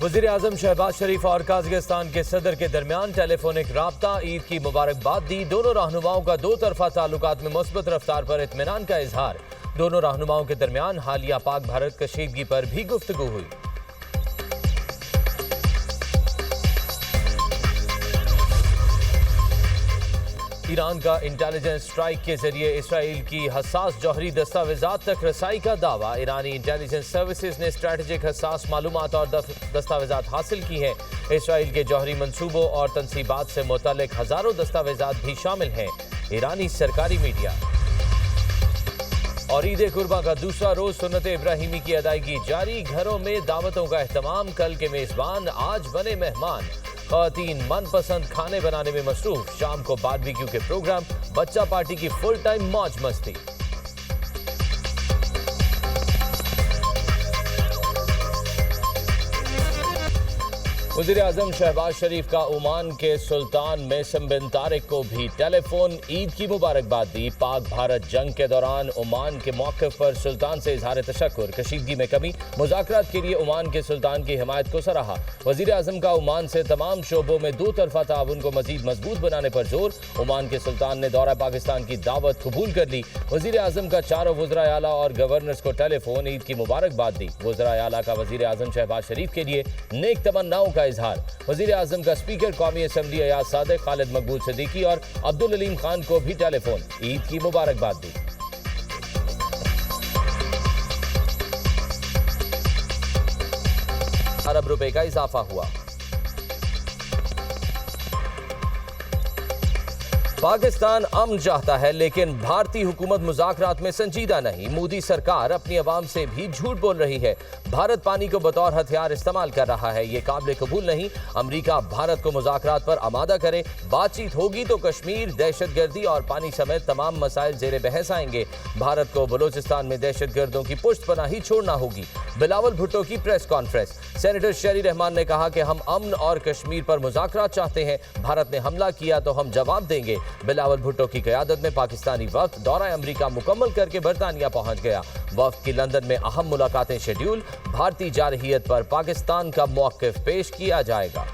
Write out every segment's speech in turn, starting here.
वज़ीर आज़म शहबाज शरीफ और काज़ाकिस्तान के सदर के दरमियान टेलीफोनिक राब्ता, ईद की मुबारकबाद दी। दोनों रहनुमाओं का दो तरफा ताल्लुकात में मुस्बत रफ्तार पर इत्मीनान का इजहार। दोनों रहनुमाओं के दरमियान हालिया पाक भारत कशीदगी पर भी गुफ्तगू हुई। ईरान का इंटेलिजेंस स्ट्राइक के जरिए इसराइल की हसास जौहरी दस्तावेजात तक रसाई का दावा। ईरानी इंटेलिजेंस सर्विसेज ने स्ट्रेटेजिक हसास मालूमात और दस्तावेजात हासिल की हैं। इसराइल के जौहरी मंसूबों और तनसीबात से मुतल्लिक हजारों दस्तावेजात भी शामिल हैं। ईरानी सरकारी मीडिया। और ईद कुर्बा का दूसरा रोज सुन्नत इब्राहिमी की अदायगी जारी। घरों में दावतों का एहतमाम। कल के मेजबान आज बने मेहमान। ख़वातीन मनपसंद खाने बनाने में मसरूफ। शाम को बारबेक्यू के प्रोग्राम। बच्चा पार्टी की फुल टाइम मौज मस्ती। वज़ीर आज़म शहबाज शरीफ का ओमान के सुल्तान मैसम बिन तारिक को भी टेलीफोन ईद की मुबारकबाद दी। पाक भारत जंग के दौरान ओमान के मौक़िफ़ पर सुल्तान से इजहार तशक्कुर। कशीदगी में कमी। मुज़ाकरात के लिए ओमान के सुल्तान की हिमायत को सराहा। वज़ीर आज़म का ओमान से तमाम शोबों में दो तरफा ताउन को मज़ीद मजबूत बनाने पर जोर। ओमान के सुल्तान ने दौरा पाकिस्तान की दावत कबूल कर ली। वज़ीर आज़म का चारों वज़राए आला और गवर्नर्स को टेलीफोन ईद की मुबारकबाद दी। वज़राए आला का वज़ीर आज़म शहबाज शरीफ के लिए नेक तमन्नाओं का इजहार। वज़ीर आज़म का स्पीकर कौमी असम्बली अयाज सादिक, खालिद मकबूल सिद्दीकी और अब्दुल अलीम खान को भी टेलीफोन ईद की मुबारकबाद दी। अरब रुपए का इजाफा हुआ। पाकिस्तान अमन चाहता है लेकिन भारतीय हुकूमत मुज़ाकरात में संजीदा नहीं। मोदी सरकार अपनी अवाम से भी झूठ बोल रही है। भारत पानी को बतौर हथियार इस्तेमाल कर रहा है, ये काबिल कबूल नहीं। अमरीका भारत को मुज़ाकरात पर आमादा करे। बातचीत होगी तो कश्मीर, दहशतगर्दी और पानी समेत तमाम मसाइल ज़ेरे बहस आएंगे। भारत को बलोचिस्तान में दहशतगर्दों की पुश्तपनाही छोड़ना होगी। बिलावल भुट्टो की प्रेस कॉन्फ्रेंस। सेनेटर शरी रहमान ने कहा कि हम अमन और कश्मीर पर मुज़ाकरात चाहते हैं। भारत ने हमला किया तो हम जवाब देंगे। बिलावल भुट्टो की क़यादत में पाकिस्तानी वफ़द दौरा अमरीका मुकम्मल करके बरतानिया पहुंच गया। वफ़द की लंदन में अहम मुलाकातें शेड्यूल। भारतीय जारहियत पर पाकिस्तान का मौक़िफ़ पेश किया जाएगा।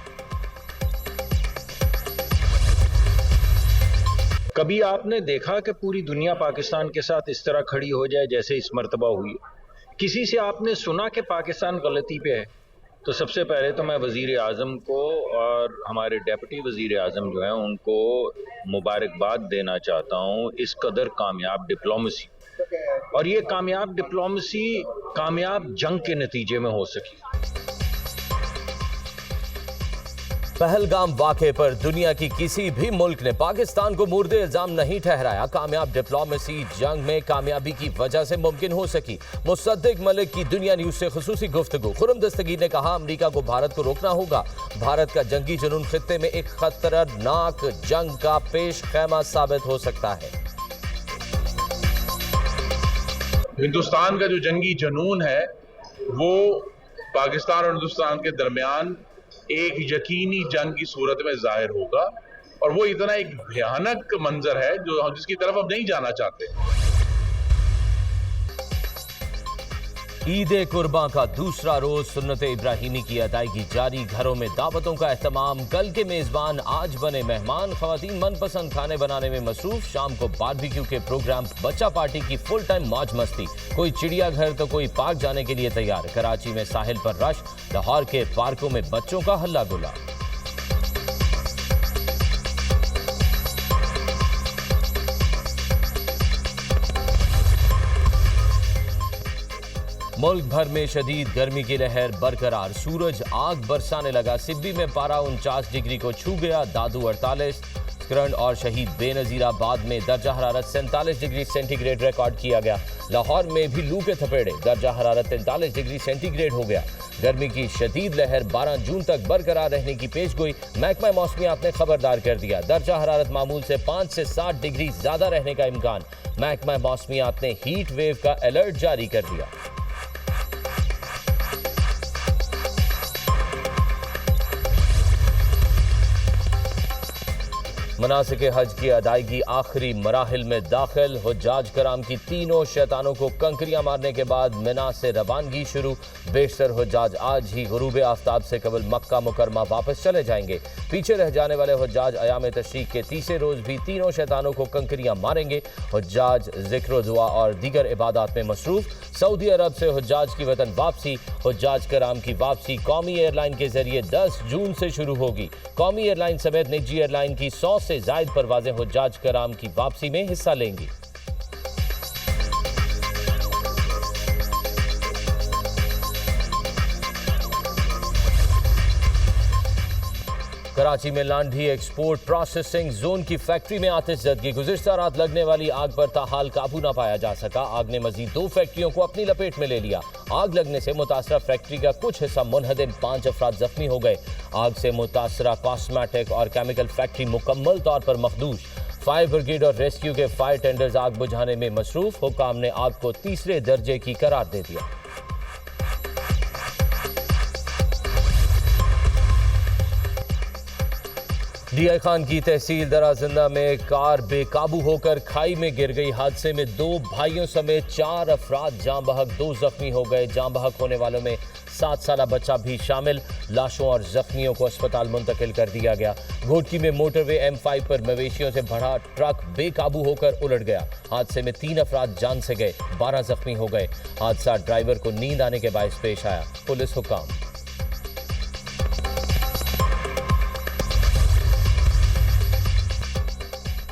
कभी आपने देखा कि पूरी दुनिया पाकिस्तान के साथ इस तरह खड़ी हो जाए जैसे इस मर्तबा हुई? किसी से आपने सुना कि पाकिस्तान गलती पे है? तो सबसे पहले तो मैं वज़ीर आज़म को और हमारे डेप्यूटी वज़ीर आज़म जो हैं उनको मुबारकबाद देना चाहता हूँ इस कदर कामयाब डिप्लोमेसी। और ये कामयाब डिप्लोमेसी कामयाब जंग के नतीजे में हो सकी। पहलगाम वाक़े पर दुनिया की किसी भी मुल्क ने पाकिस्तान को मुर्दे इल्जाम नहीं ठहराया। कामयाब डिप्लोमेसी जंग में कामयाबी की वजह से मुमकिन हो सकी। मुसद्दिक मलिक की दुनिया न्यूज से खुसूसी गुफ्तगू। खुर्रम दस्तगीर ने कहा अमरीका को भारत को रोकना होगा। भारत का जंगी जुनून खित्ते में एक खतरनाक जंग का पेश खैमा साबित हो सकता है। हिंदुस्तान का जो जंगी जुनून है वो पाकिस्तान और हिंदुस्तान के दरमियान एक यकीनी जंग की सूरत में जाहिर होगा। और वो इतना एक भयानक मंजर है जो जिसकी तरफ अब नहीं जाना चाहते। ईद कुर्बान का दूसरा रोज सुन्नत इब्राहिमी की अदायगी जारी। घरों में दावतों का एहतमाम। कल के मेजबान आज बने मेहमान। ख़वातीन मनपसंद खाने बनाने में मसरूफ। शाम को बारबेक्यू के प्रोग्राम। बच्चा पार्टी की फुल टाइम मौज मस्ती। कोई चिड़ियाघर तो कोई पार्क जाने के लिए तैयार। कराची में साहिल पर रश। लाहौर के पार्कों में बच्चों का हल्ला गुल्ला। मुल्क भर में शदीद गर्मी की लहर बरकरार। सूरज आग बरसाने लगा। सिब्बी में पारा 49 डिग्री को छू गया। दादू 48, करंड और शहीद बेनजीराबाद में दर्जा हरारत 47 डिग्री सेंटीग्रेड रिकॉर्ड किया गया। लाहौर में भी लू के थपेड़े। दर्जा हरारत 43 डिग्री सेंटीग्रेड हो गया। गर्मी की शदीद लहर 12 जून तक बरकरार रहने की पेशगोई महकमा मौसमियात ने खबरदार कर दिया। दर्जा हरारत मामूल से 5 से 7 डिग्री ज्यादा रहने का इम्कान। महकमा मौसमियात ने हीट वेव का अलर्ट जारी कर दिया। मनासिक हज की अदायगी आखिरी मराहिल में दाखिल। हुज्जाज कराम की तीनों शैतानों को कंकरियां मारने के बाद मिना से रवानगी शुरू। बेशतर हुज्जाज आज ही गुरूब आफ्ताब से कबल मक्का मुकरमा वापस चले जाएंगे। पीछे रह जाने वाले हुज्जाज अयाम तशरीक के तीसरे रोज भी तीनों शैतानों को कंकरियां मारेंगे। हुज्जाज जिक्र दुआ और दीगर इबादत में मसरूफ। सऊदी अरब से हुज्जाज की वतन वापसी। हुज्जाज कराम की वापसी कौमी एयरलाइन के जरिए 10 जून से शुरू होगी। कौमी एयरलाइन समेत निजी एयरलाइन की 100 से जायद परवाजें हुज्जाज कराम की वापसी में हिस्सा लेंगी। कराची में लांढी एक्सपोर्ट प्रोसेसिंग जोन की फैक्ट्री में आतिशज़दगी। गुज़िश्ता रात लगने वाली आग पर ताहाल काबू न पाया जा सका। आग ने मजीद 2 फैक्ट्रियों को अपनी लपेट में ले लिया। आग लगने से मुतासरा फैक्ट्री का कुछ हिस्सा मुनहदिम, 5 अफराद जख्मी हो गए। आग से मुतासरा कॉस्मेटिक और केमिकल फैक्ट्री मुकम्मल तौर पर मखदूश। फायर ब्रिगेड और रेस्क्यू के फायर टेंडर्स आग बुझाने में मसरूफ। हुकाम ने आग को 3रे दर्जे की करार दे दिया। डीआई खान की तहसील दराजिंदा में कार बेकाबू होकर खाई में गिर गई। हादसे में 2 भाइयों समेत 4 अफराद जाँ बहक, 2 जख्मी हो गए। जाँ बहक होने वालों में 7 साला बच्चा भी शामिल। लाशों और जख्मियों को अस्पताल मुंतकिल कर दिया गया। घोटकी में मोटरवे M5 पर मवेशियों से भरा ट्रक बेकाबू होकर उलट गया। हादसे में 3 अफराद जान से गए, 12 जख्मी हो गए। हादसा ड्राइवर को नींद आने के बायस पेश आया। पुलिस हुकाम।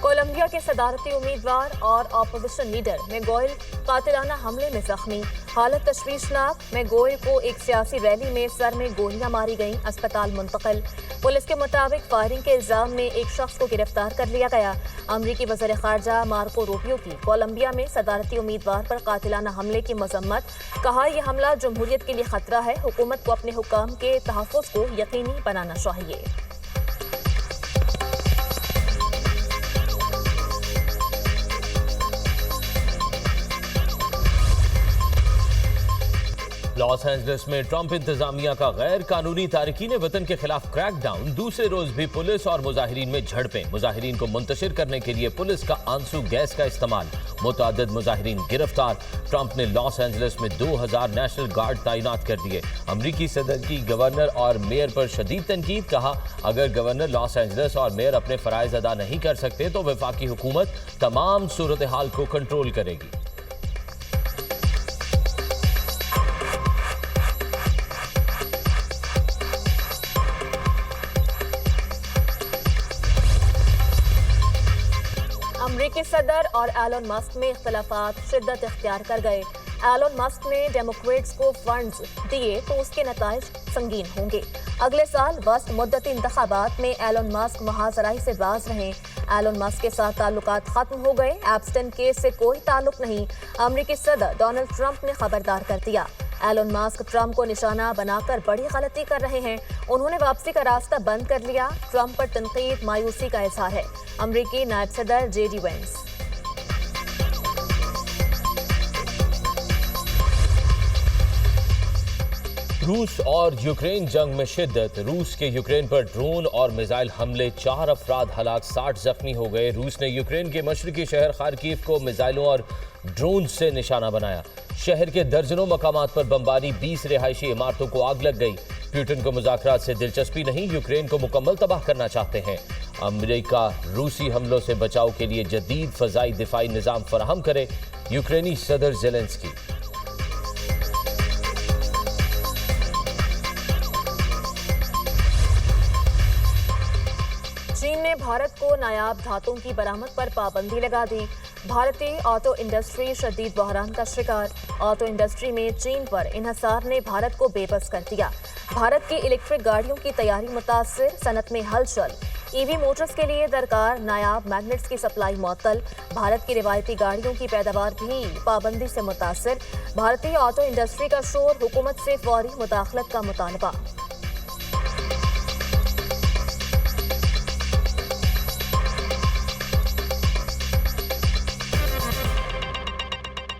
कोलंबिया के सदारती उम्मीदवार और अपोजिशन लीडर मैगोयल कातिलाना हमले में जख्मी। हालत तशवीशनाक। मैगोयल को एक सियासी रैली में सर में गोलियां मारी गईं। अस्पताल मुंतकिल। पुलिस के मुताबिक फायरिंग के इल्जाम में एक शख्स को गिरफ्तार कर लिया गया। अमरीकी वज़ीर ख़ारजा मार्को रूबियो की कोलंबिया में सदारती उम्मीदवार पर कातिलाना हमले की मजम्मत। कहा, यह हमला जमहूरियत के लिए खतरा है। हुकूमत को अपने हुकाम के तहफ़्फ़ुज़ को यकीनी बनाना चाहिए। लॉस एंजलिस में ट्रंप इंतजामिया का गैर कानूनी तारकीन वतन के खिलाफ क्रैकडाउन। दूसरे रोज भी पुलिस और मुजाहिरीन में झड़पें। मुजाहिरीन को मुंतशिर करने के लिए पुलिस का आंसू गैस का इस्तेमाल। मुतअद्दिद मुजाहिरीन गिरफ्तार। ट्रंप ने लॉस एंजलिस में 2000 नेशनल गार्ड तैनात कर दिए। अमरीकी सदर की गवर्नर और मेयर पर शदीद तनकीद। कहा, अगर गवर्नर लॉस एंजलिस और मेयर अपने फराइज अदा नहीं कर सकते तो वफाकी हुकूमत तमाम सूरत हाल को कंट्रोल करेगी। अमरीकी सदर और एलन मस्क में इख्तलाफात शिद्दत इख्तियार कर गए। एलन मस्क ने डेमोक्रेट्स को फंड्स दिए तो उसके नताइज संगीन होंगे। अगले साल वस्त मुद्दती इंतखाबात में एलन मस्क महाजराई से बाज रहे। एलन मस्क के साथ ताल्लुकात खत्म हो गए। एप्स्टेन केस से कोई ताल्लुक नहीं। अमरीकी सदर डोनाल्ड ट्रंप ने खबरदार कर दिया। एलन मस्क ट्रंप को निशाना बनाकर बड़ी गलती कर रहे हैं। उन्होंने वापसी का रास्ता बंद कर लिया। ट्रंप पर तनकीद मायूसी का इजहार है। अमरीकी नायब सदर JD वेंस। रूस और यूक्रेन जंग में शिद्दत। रूस के यूक्रेन पर ड्रोन और मिसाइल हमले, 4 अफराद हलाक, 60 जख्मी हो गए। रूस ने यूक्रेन के मशरकी शहर खार्किव को मिसाइलों और ड्रोन से निशाना बनाया। शहर के दर्जनों मकामात पर बमबारी, 20 रिहायशी इमारतों को आग लग गई। पुतिन को मुज़ाकरात से दिलचस्पी नहीं, यूक्रेन को मुकम्मल तबाह करना चाहते हैं। अमेरिका रूसी हमलों से बचाव के लिए जदीद फ़ज़ाई दिफाई निज़ाम फराहम करे। यूक्रेनी सदर ज़ेलेंस्की। चीन ने भारत को नायाब धातुओं की बरामद पर पाबंदी लगा दी। भारतीय ऑटो इंडस्ट्री शदीद बहरान का शिकार। ऑटो इंडस्ट्री में चीन पर इन्हिसार ने भारत को बेबस कर दिया। भारत की इलेक्ट्रिक गाड़ियों की तैयारी मुतासिर, सनत में हलचल। EV मोटर्स के लिए दरकार नायाब मैग्नेट्स की सप्लाई मुअत्तल। भारत की रिवायती गाड़ियों की पैदावार भी पाबंदी से मुतासिर। भारतीय ऑटो इंडस्ट्री का शोर, हुकूमत से फौरी मुदाखलत का मुतालबा।